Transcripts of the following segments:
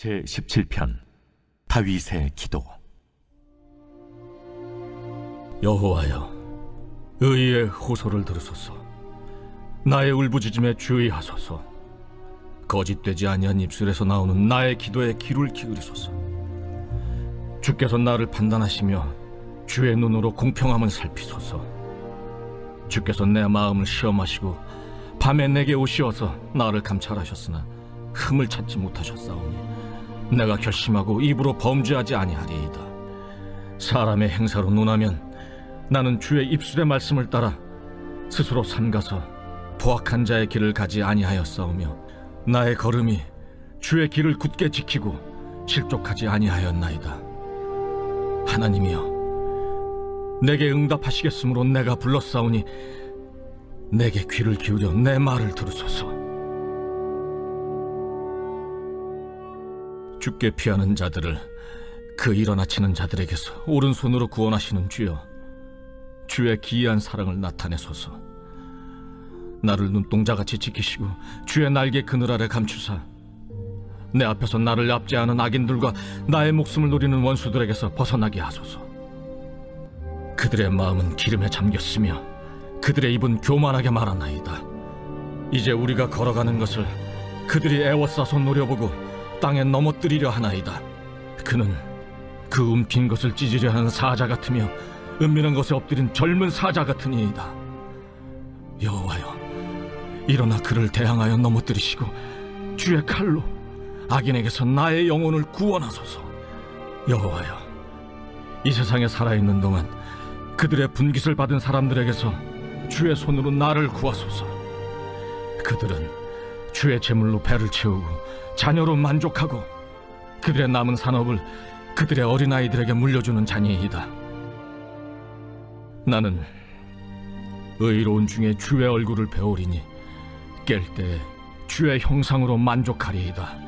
제17편 다윗의 기도. 여호와여, 의의 호소를 들으소서. 나의 울부짖음에 주의하소서. 거짓되지 아니한 입술에서 나오는 나의 기도에 귀를 기울이소서. 주께서 나를 판단하시며 주의 눈으로 공평함을 살피소서. 주께서 내 마음을 시험하시고 밤에 내게 오시어서 나를 감찰하셨으나 흠을 찾지 못하셨사오니 내가 결심하고 입으로 범죄하지 아니하리이다. 사람의 행사로 논하면 나는 주의 입술의 말씀을 따라 스스로 삼가서 포악한 자의 길을 가지 아니하였사오며 나의 걸음이 주의 길을 굳게 지키고 실족하지 아니하였나이다. 하나님이여, 내게 응답하시겠으므로 내가 불렀사오니 내게 귀를 기울여 내 말을 들으소서. 주께 피하는 자들을 그 일어나치는 자들에게서 오른손으로 구원하시는 주여, 주의 기이한 사랑을 나타내소서. 나를 눈동자같이 지키시고 주의 날개 그늘 아래 감추사 내 앞에서 나를 압제하는 악인들과 나의 목숨을 노리는 원수들에게서 벗어나게 하소서. 그들의 마음은 기름에 잠겼으며 그들의 입은 교만하게 말하나이다. 이제 우리가 걸어가는 것을 그들이 애워싸서 노려보고 땅에 넘어뜨리려 하나이다. 그는 그 움킨 것을 찢으려 하는 사자 같으며 은밀한 것에 엎드린 젊은 사자 같으니이다. 여호와여, 일어나 그를 대항하여 넘어뜨리시고 주의 칼로 악인에게서 나의 영혼을 구원하소서. 여호와여, 이 세상에 살아있는 동안 그들의 분깃을 받은 사람들에게서 주의 손으로 나를 구하소서. 그들은 주의 제물로 배를 채우고 자녀로 만족하고 그들의 남은 산업을 그들의 어린아이들에게 물려주는 자니이다. 나는 의로운 중에 주의 얼굴을 배우리니 깰 때 주의 형상으로 만족하리이다.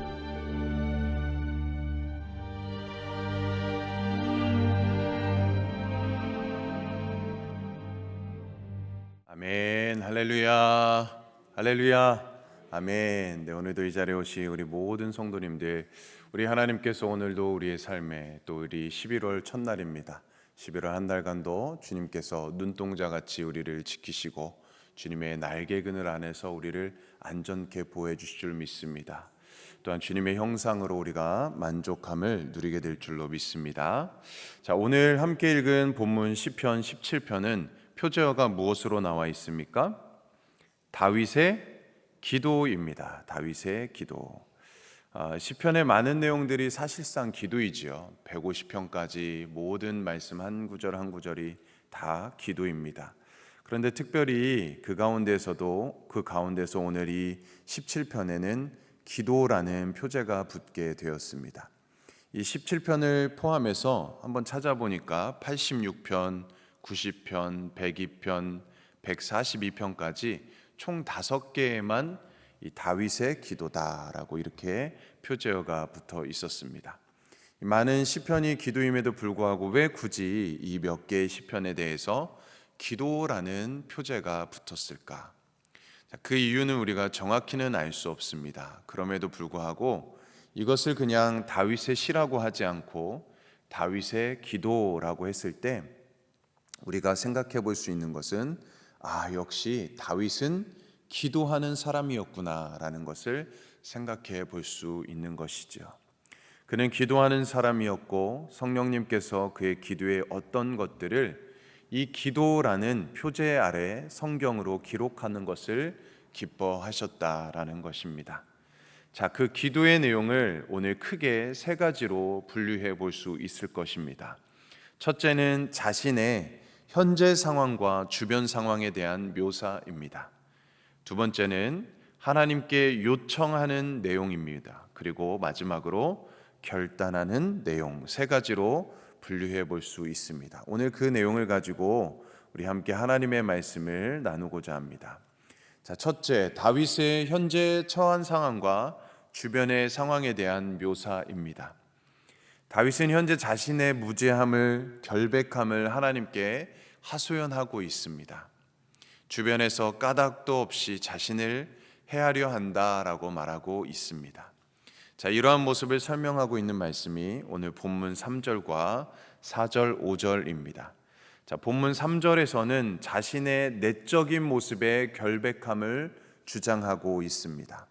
아멘. 할렐루야. 할렐루야. 아멘. 네, 오늘도 이 자리에 오신 우리 모든 성도님들, 우리 하나님께서 오늘도 우리의 삶에 또 우리 11월 첫날입니다. 11월 한 달간도 주님께서 눈동자같이 우리를 지키시고 주님의 날개 그늘 안에서 우리를 안전케 보호해 주실 줄 믿습니다. 또한 주님의 형상으로 우리가 만족함을 누리게 될 줄로 믿습니다. 자, 오늘 함께 읽은 본문 시편 17편은 표제어가 무엇으로 나와 있습니까? 다윗의 기도입니다. 다윗의 기도. 시편의 많은 내용들이 사실상 기도이지요. 150편까지 모든 말씀 한 구절 한 구절이 다 기도입니다. 그런데 특별히 그 가운데서 오늘 이 17편에는 기도라는 표제가 붙게 되었습니다. 이 17편을 포함해서 한번 찾아보니까 86편, 90편, 102편, 142편까지 총 5개에만 이 다윗의 기도다라고 이렇게 표제어가 붙어 있었습니다. 많은 시편이 기도임에도 불구하고 왜 굳이 이 몇 개의 시편에 대해서 기도라는 표제가 붙었을까? 그 이유는 우리가 정확히는 알 수 없습니다. 그럼에도 불구하고 이것을 그냥 다윗의 시라고 하지 않고 다윗의 기도라고 했을 때 우리가 생각해 볼 수 있는 것은 역시 다윗은 기도하는 사람이었구나라는 것을 생각해 볼 수 있는 것이죠. 그는 기도하는 사람이었고 성령님께서 그의 기도의 어떤 것들을 이 기도라는 표제 아래 성경으로 기록하는 것을 기뻐하셨다라는 것입니다. 자, 그 기도의 내용을 오늘 크게 3가지로 분류해 볼 수 있을 것입니다. 첫째는 자신의 현재 상황과 주변 상황에 대한 묘사입니다. 두 번째는 하나님께 요청하는 내용입니다. 그리고 마지막으로 결단하는 내용, 3가지로 분류해 볼 수 있습니다. 오늘 그 내용을 가지고 우리 함께 하나님의 말씀을 나누고자 합니다. 자, 첫째, 다윗의 현재 처한 상황과 주변의 상황에 대한 묘사입니다. 다윗은 현재 자신의 무죄함을, 결백함을 하나님께 하소연하고 있습니다. 주변에서 까닭도 없이 자신을 해하려 한다라고 말하고 있습니다. 자, 이러한 모습을 설명하고 있는 말씀이 오늘 본문 3절과 4절, 5절입니다. 자, 본문 3절에서는 자신의 내적인 모습의 결백함을 주장하고 있습니다.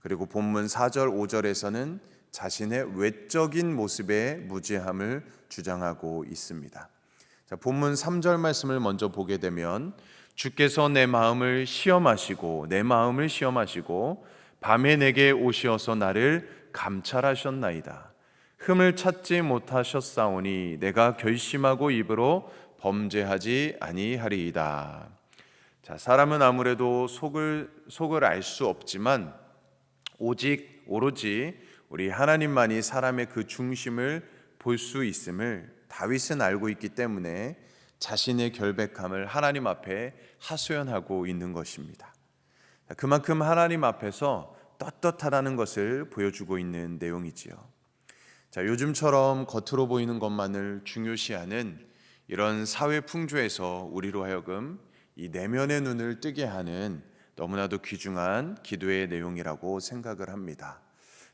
그리고 본문 4절, 5절에서는 자신의 외적인 모습의 무죄함을 주장하고 있습니다. 자, 본문 3절 말씀을 먼저 보게 되면 주께서 내 마음을 시험하시고 밤에 내게 오시어서 나를 감찰하셨나이다. 흠을 찾지 못하셨사오니 내가 결심하고 입으로 범죄하지 아니하리이다. 자, 사람은 아무래도 속을 알 수 없지만 오로지 우리 하나님만이 사람의 그 중심을 볼 수 있음을 다윗은 알고 있기 때문에 자신의 결백함을 하나님 앞에 하소연하고 있는 것입니다. 그만큼 하나님 앞에서 떳떳하다는 것을 보여주고 있는 내용이지요. 자, 요즘처럼 겉으로 보이는 것만을 중요시하는 이런 사회 풍조에서 우리로 하여금 이 내면의 눈을 뜨게 하는 너무나도 귀중한 기도의 내용이라고 생각을 합니다.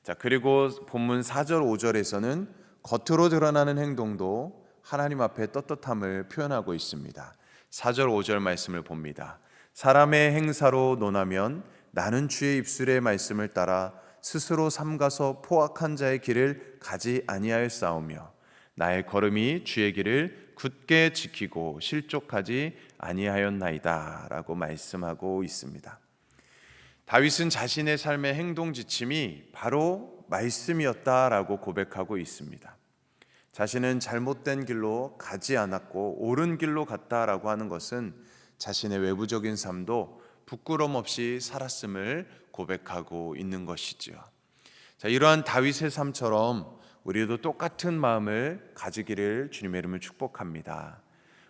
자, 그리고 본문 4절 5절에서는 겉으로 드러나는 행동도 하나님 앞에 떳떳함을 표현하고 있습니다. 4절 5절 말씀을 봅니다. 사람의 행사로 논하면 나는 주의 입술의 말씀을 따라 스스로 삼가서 포악한 자의 길을 가지 아니하였사오며 나의 걸음이 주의 길을 굳게 지키고 실족하지 아니하였나이다 라고 말씀하고 있습니다. 다윗은 자신의 삶의 행동 지침이 바로 말씀이었다라고 고백하고 있습니다. 자신은 잘못된 길로 가지 않았고 옳은 길로 갔다라고 하는 것은 자신의 외부적인 삶도 부끄럼 없이 살았음을 고백하고 있는 것이지요. 자, 이러한 다윗의 삶처럼 우리도 똑같은 마음을 가지기를 주님의 이름으로 축복합니다.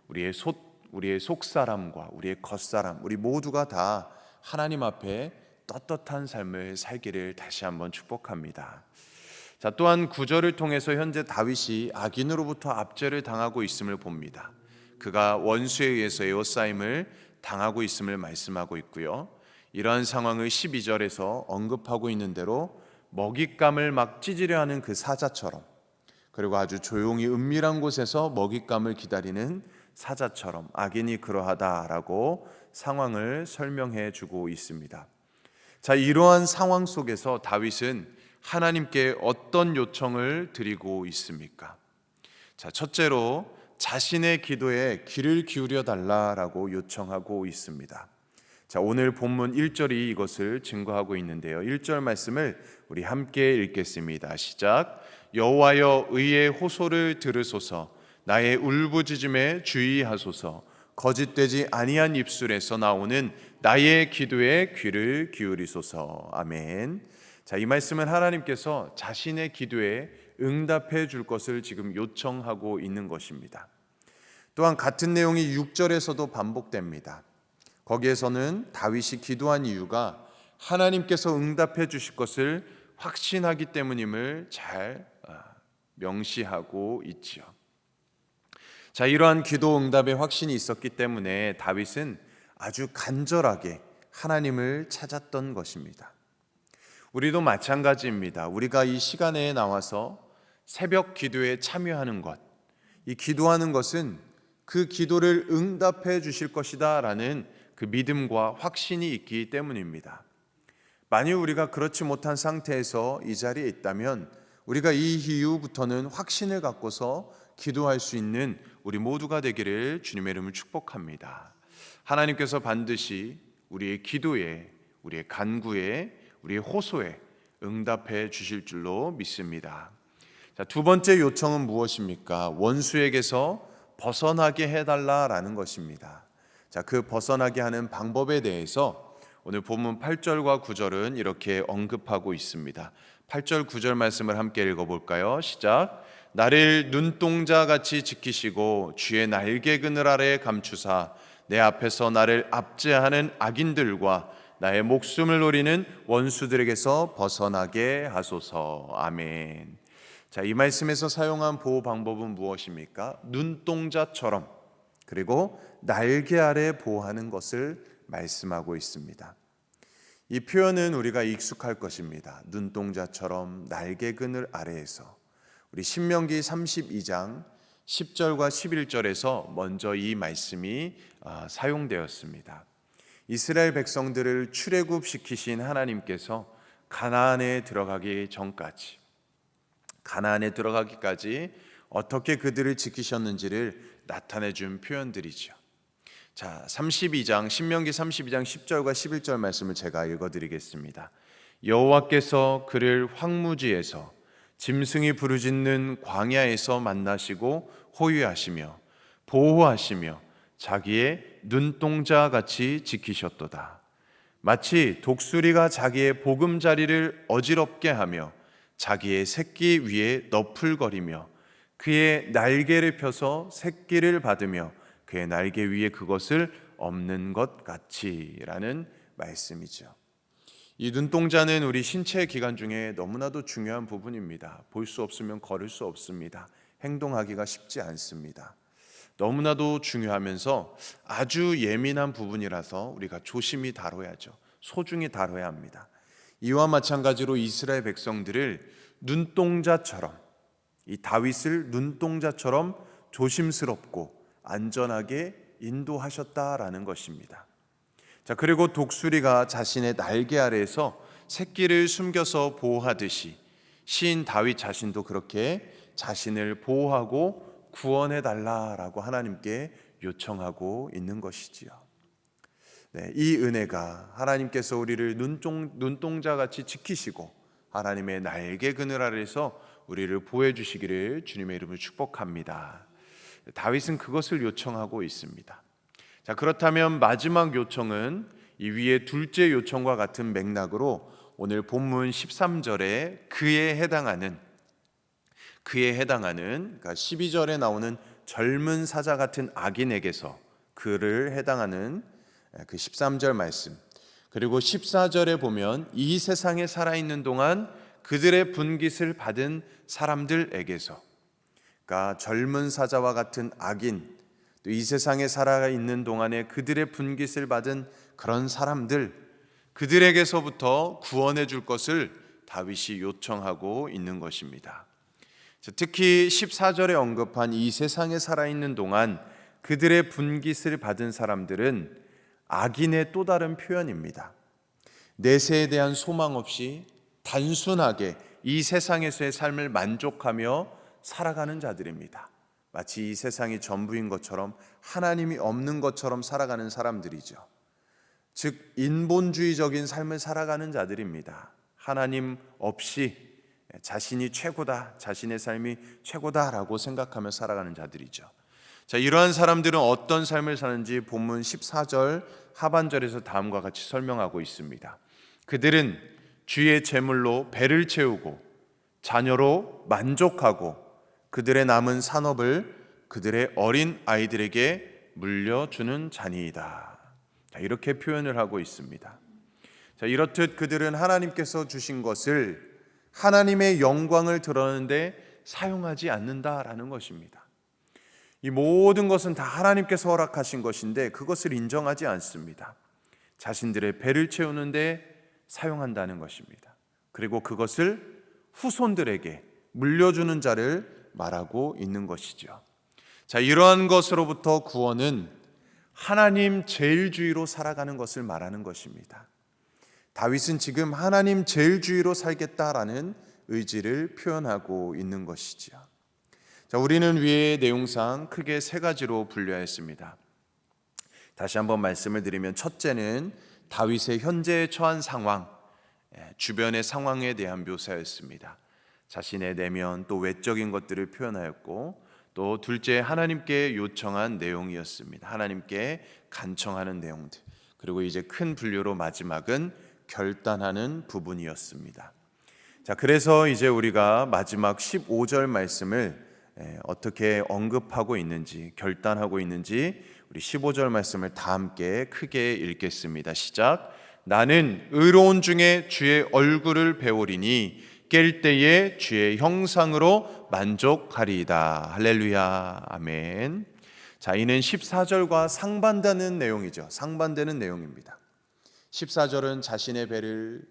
우리의 속사람과 우리의 겉사람, 우리 모두가 다 하나님 앞에 떳떳한 삶을 살기를 다시 한번 축복합니다. 자, 또한 9절을 통해서 현재 다윗이 악인으로부터 압제를 당하고 있음을 봅니다. 그가 원수에 의해서 에워싸임을 당하고 있음을 말씀하고 있고요. 이러한 상황을 12절에서 언급하고 있는 대로 먹잇감을 막 찢으려 하는 그 사자처럼, 그리고 아주 조용히 은밀한 곳에서 먹잇감을 기다리는 사자처럼 악인이 그러하다라고 상황을 설명해 주고 있습니다. 자, 이러한 상황 속에서 다윗은 하나님께 어떤 요청을 드리고 있습니까? 자, 첫째로 자신의 기도에 귀를 기울여 달라라고 요청하고 있습니다. 자, 오늘 본문 1절이 이것을 증거하고 있는데요. 1절 말씀을 우리 함께 읽겠습니다. 시작. 여호와여 의의 호소를 들으소서. 나의 울부짖음에 주의하소서. 거짓되지 아니한 입술에서 나오는 나의 기도에 귀를 기울이소서. 아멘. 자, 이 말씀은 하나님께서 자신의 기도에 응답해 줄 것을 지금 요청하고 있는 것입니다. 또한 같은 내용이 6절에서도 반복됩니다. 거기에서는 다윗이 기도한 이유가 하나님께서 응답해 주실 것을 확신하기 때문임을 잘 명시하고 있지요. 자, 이러한 기도 응답의 확신이 있었기 때문에 다윗은 아주 간절하게 하나님을 찾았던 것입니다. 우리도 마찬가지입니다. 우리가 이 시간에 나와서 새벽 기도에 참여하는 것, 이 기도하는 것은 그 기도를 응답해 주실 것이다 라는 그 믿음과 확신이 있기 때문입니다. 만일 우리가 그렇지 못한 상태에서 이 자리에 있다면 우리가 이 이후부터는 확신을 갖고서 기도할 수 있는 우리 모두가 되기를 주님의 이름을 축복합니다. 하나님께서 반드시 우리의 기도에, 우리의 간구에, 우리의 호소에 응답해 주실 줄로 믿습니다. 자, 두 번째 요청은 무엇입니까? 원수에게서 벗어나게 해달라라는 것입니다. 자, 그 벗어나게 하는 방법에 대해서 오늘 본문 8절과 9절은 이렇게 언급하고 있습니다. 8절 9절 말씀을 함께 읽어볼까요? 시작. 나를 눈동자같이 지키시고 주의 날개 그늘 아래 감추사 내 앞에서 나를 압제하는 악인들과 나의 목숨을 노리는 원수들에게서 벗어나게 하소서. 아멘. 자, 이 말씀에서 사용한 보호 방법은 무엇입니까? 눈동자처럼, 그리고 날개 아래 보호하는 것을 말씀하고 있습니다. 이 표현은 우리가 익숙할 것입니다. 눈동자처럼 날개 그늘 아래에서. 우리 신명기 32장 10절과 11절에서 먼저 이 말씀이 사용되었습니다. 이스라엘 백성들을 출애굽시키신 하나님께서 가나안에 들어가기까지 어떻게 그들을 지키셨는지를 나타내 준 표현들이죠. 자, 신명기 32장 10절과 11절 말씀을 제가 읽어드리겠습니다. 여호와께서 그를 황무지에서 짐승이 부르짖는 광야에서 만나시고 호위하시며 보호하시며 자기의 눈동자 같이 지키셨도다. 마치 독수리가 자기의 보금자리를 어지럽게 하며 자기의 새끼 위에 너풀거리며 그의 날개를 펴서 새끼를 받으며 그의 날개 위에 그것을 엎는 것 같이라는 말씀이죠. 이 눈동자는 우리 신체 기관 중에 너무나도 중요한 부분입니다. 볼 수 없으면 걸을 수 없습니다. 행동하기가 쉽지 않습니다. 너무나도 중요하면서 아주 예민한 부분이라서 우리가 조심히 다뤄야죠. 소중히 다뤄야 합니다. 이와 마찬가지로 이스라엘 백성들을 눈동자처럼, 이 다윗을 눈동자처럼 조심스럽고 안전하게 인도하셨다라는 것입니다. 자, 그리고 독수리가 자신의 날개 아래에서 새끼를 숨겨서 보호하듯이 시인 다윗 자신도 그렇게 자신을 보호하고 구원해 달라라고 하나님께 요청하고 있는 것이지요. 네, 이 은혜가 하나님께서 우리를 눈동자같이 지키시고 하나님의 날개 그늘 아래에서 우리를 보호해 주시기를 주님의 이름으로 축복합니다. 다윗은 그것을 요청하고 있습니다. 자, 그렇다면 마지막 요청은 이 위에 둘째 요청과 같은 맥락으로 오늘 본문 13절에 그에 해당하는 그러니까 12절에 나오는 젊은 사자 같은 악인에게서 그를 해당하는 그 13절 말씀, 그리고 14절에 보면 이 세상에 살아있는 동안 그들의 분깃을 받은 사람들에게서, 그러니까 젊은 사자와 같은 악인, 또 이 세상에 살아있는 동안에 그들의 분깃을 받은 그런 사람들, 그들에게서부터 구원해 줄 것을 다윗이 요청하고 있는 것입니다. 특히 14절에 언급한 이 세상에 살아있는 동안 그들의 분깃을 받은 사람들은 악인의 또 다른 표현입니다. 내세에 대한 소망 없이 단순하게 이 세상에서의 삶을 만족하며 살아가는 자들입니다. 마치 이 세상이 전부인 것처럼, 하나님이 없는 것처럼 살아가는 사람들이죠. 즉 인본주의적인 삶을 살아가는 자들입니다. 하나님 없이 자신이 최고다, 자신의 삶이 최고다라고 생각하며 살아가는 자들이죠. 자, 이러한 사람들은 어떤 삶을 사는지 본문 14절 하반절에서 다음과 같이 설명하고 있습니다. 그들은 주의 재물로 배를 채우고 자녀로 만족하고 그들의 남은 산업을 그들의 어린 아이들에게 물려주는 자니이다. 자, 이렇게 표현을 하고 있습니다. 자, 이렇듯 그들은 하나님께서 주신 것을 하나님의 영광을 드러내는데 사용하지 않는다라는 것입니다. 이 모든 것은 다 하나님께서 허락하신 것인데 그것을 인정하지 않습니다. 자신들의 배를 채우는데 사용한다는 것입니다. 그리고 그것을 후손들에게 물려주는 자를 말하고 있는 것이죠. 자, 이러한 것으로부터 구원은 하나님 제일주의로 살아가는 것을 말하는 것입니다. 다윗은 지금 하나님 제일주의로 살겠다라는 의지를 표현하고 있는 것이지요. 자, 우리는 위의 내용상 크게 세 가지로 분류했습니다. 다시 한번 말씀을 드리면, 첫째는 다윗의 현재에 처한 상황, 주변의 상황에 대한 묘사였습니다. 자신의 내면 또 외적인 것들을 표현하였고, 또 둘째 하나님께 요청한 내용이었습니다. 하나님께 간청하는 내용들. 그리고 이제 큰 분류로 마지막은 결단하는 부분이었습니다. 자, 그래서 이제 우리가 마지막 15절 말씀을 어떻게 언급하고 있는지, 결단하고 있는지 우리 15절 말씀을 다 함께 크게 읽겠습니다. 시작. 나는 의로운 중에 주의 얼굴을 배우리니 깰 때에 주의 형상으로 만족하리이다. 할렐루야. 아멘. 자, 이는 14절과 상반되는 내용이죠. 상반되는 내용입니다. 14절은 자신의 배를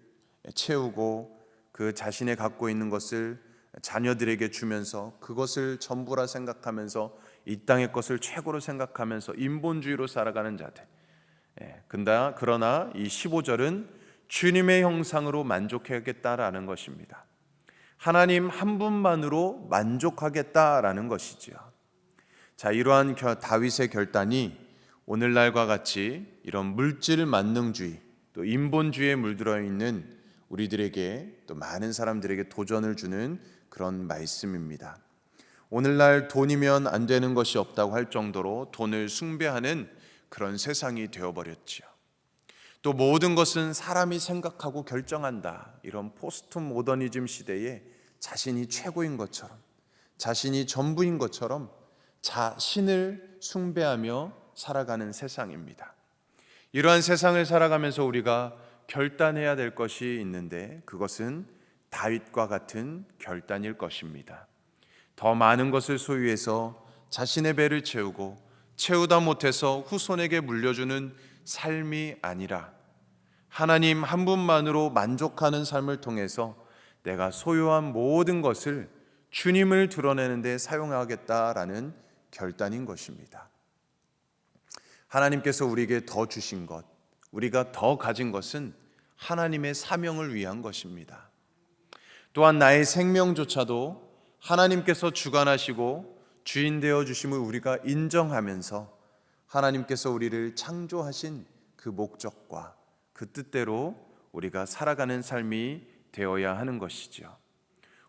채우고 그 자신의 갖고 있는 것을 자녀들에게 주면서 그것을 전부라 생각하면서 이 땅의 것을 최고로 생각하면서 인본주의로 살아가는 자들. 그러나 이 15절은 주님의 형상으로 만족하겠다라는 것입니다. 하나님 한 분만으로 만족하겠다라는 것이지요. 자, 이러한 다윗의 결단이 오늘날과 같이 이런 물질 만능주의 또 인본주의에 물들어 있는 우리들에게 또 많은 사람들에게 도전을 주는 그런 말씀입니다. 오늘날 돈이면 안 되는 것이 없다고 할 정도로 돈을 숭배하는 그런 세상이 되어버렸지요. 또 모든 것은 사람이 생각하고 결정한다. 이런 포스트 모더니즘 시대에 자신이 최고인 것처럼, 자신이 전부인 것처럼 자신을 숭배하며 살아가는 세상입니다. 이러한 세상을 살아가면서 우리가 결단해야 될 것이 있는데 그것은 다윗과 같은 결단일 것입니다. 더 많은 것을 소유해서 자신의 배를 채우고 채우다 못해서 후손에게 물려주는 삶이 아니라 하나님 한 분만으로 만족하는 삶을 통해서 내가 소유한 모든 것을 주님을 드러내는 데 사용하겠다라는 결단인 것입니다. 하나님께서 우리에게 더 주신 것, 우리가 더 가진 것은 하나님의 사명을 위한 것입니다. 또한 나의 생명조차도 하나님께서 주관하시고 주인 되어 주심을 우리가 인정하면서 하나님께서 우리를 창조하신 그 목적과 그 뜻대로 우리가 살아가는 삶이 되어야 하는 것이죠.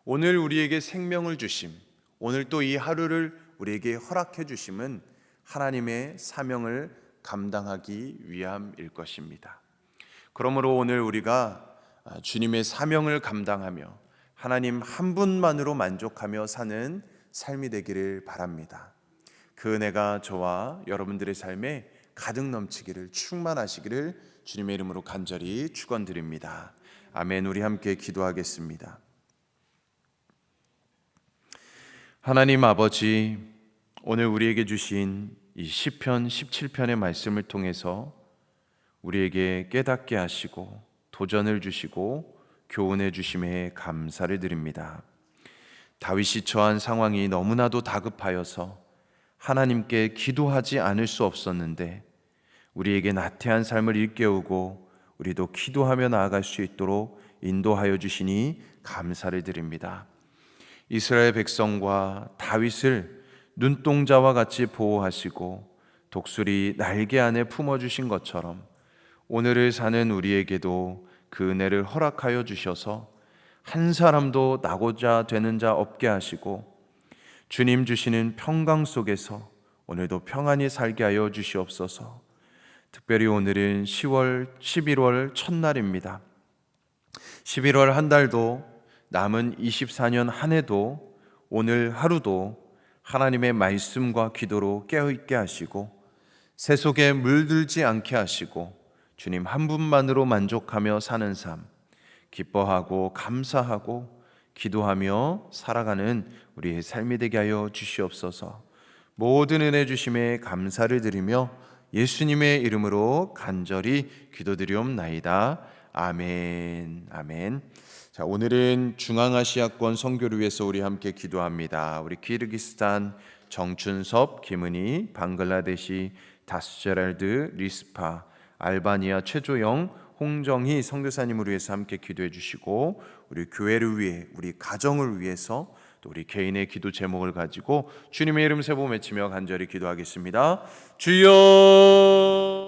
오늘 우리에게 생명을 주심, 오늘 또 이 하루를 우리에게 허락해 주심은 하나님의 사명을 감당하기 위함일 것입니다. 그러므로 오늘 우리가 주님의 사명을 감당하며 하나님 한 분만으로 만족하며 사는 삶이 되기를 바랍니다. 그 은혜가 저와 여러분들의 삶에 가득 넘치기를, 충만하시기를 주님의 이름으로 간절히 축원드립니다. 아멘. 우리 함께 기도하겠습니다. 하나님 아버지, 오늘 우리에게 주신 이 시편 17편의 말씀을 통해서 우리에게 깨닫게 하시고 도전을 주시고 교훈해 주심에 감사를 드립니다. 다윗이 처한 상황이 너무나도 다급하여서 하나님께 기도하지 않을 수 없었는데 우리에게 나태한 삶을 일깨우고 우리도 기도하며 나아갈 수 있도록 인도하여 주시니 감사를 드립니다. 이스라엘 백성과 다윗을 눈동자와 같이 보호하시고 독수리 날개 안에 품어주신 것처럼 오늘을 사는 우리에게도 그 은혜를 허락하여 주셔서 한 사람도 나고자 되는 자 없게 하시고 주님 주시는 평강 속에서 오늘도 평안히 살게 하여 주시옵소서. 특별히 오늘은 11월 첫날입니다. 11월 한 달도 남은 24년 한 해도 오늘 하루도 하나님의 말씀과 기도로 깨어있게 하시고 새 속에 물들지 않게 하시고 주님 한 분만으로 만족하며 사는 삶, 기뻐하고 감사하고 기도하며 살아가는 우리의 삶이 되게 하여 주시옵소서. 모든 은혜 주심에 감사를 드리며 예수님의 이름으로 간절히 기도드리옵나이다. 아멘. 아멘. 자, 오늘은 중앙아시아권 선교를 위해서 우리 함께 기도합니다. 우리 키르기스탄 정춘섭, 김은희, 방글라데시 다스제랄드, 리스파, 알바니아 최조영, 홍정희 선교사님을 위해서 함께 기도해 주시고 우리 교회를 위해, 우리 가정을 위해서 또 우리 개인의 기도 제목을 가지고 주님의 이름 세 번 외치며 간절히 기도하겠습니다. 주여